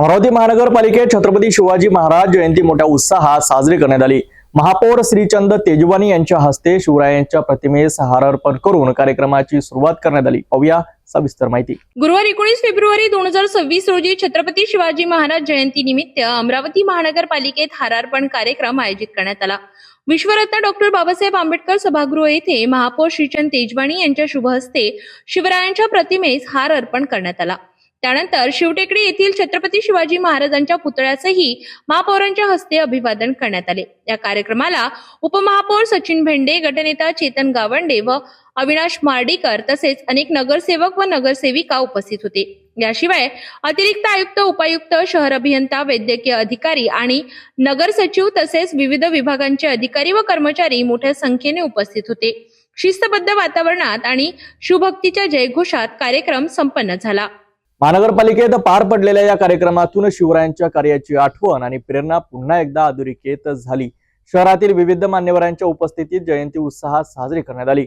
अमरावती महानगरपालिकेत छत्रपती शिवाजी महाराज जयंती मोठ्या उत्साहात साजरी करण्यात आली। महापौर श्रीचंद तेजवानी यांच्या हस्ते शिवरायांच्या प्रतिमेस हार अर्पण करून कार्यक्रमाची सुरुवात करण्यात आली। पाहूया सविस्तर माहिती। गुरुवार 19 फेब्रुवारी 2026 रोजी छत्रपती शिवाजी महाराज जयंती निमित्त अमरावती महानगरपालिकेत हारार्पण कार्यक्रम आयोजित करण्यात आला। विश्वरत्न डॉक्टर बाबासाहेब आंबेडकर सभागृह येथे महापौर श्रीचंद तेजवानी यांच्या शुभ हस्ते शिवरायांच्या प्रतिमेस हार अर्पण करण्यात आला। त्यानंतर शिवटेकडी येथील छत्रपती शिवाजी महाराजांच्या पुतळ्यासही महापौरांच्या हस्ते अभिवादन करण्यात आले। या कार्यक्रमाला उपमहापौर सचिन भेंडे, गटनेता चेतन गावंडे व अविनाश मार्डीकर तसेच अनेक नगरसेवक व नगरसेविका उपस्थित होते। याशिवाय अतिरिक्त आयुक्त, उपायुक्त, शहर अभियंता, वैद्यकीय अधिकारी आणि नगर सचिव तसेच विविध विभागांचे अधिकारी व कर्मचारी मोठ्या संख्येने उपस्थित होते। शिस्तबद्ध वातावरणात आणि शिवभक्तीच्या जयघोषात कार्यक्रम संपन्न झाला। महानगरपालिकेत पार पडलेल्या या कार्यक्रमातून शिवरायांच्या कार्याची आठवण आणि प्रेरणा पुन्हा एकदा अधोरेखित झाली। शहरातील विविध मान्यवरांच्या उपस्थितीत जयंती उत्साहात साजरी करण्यात आली।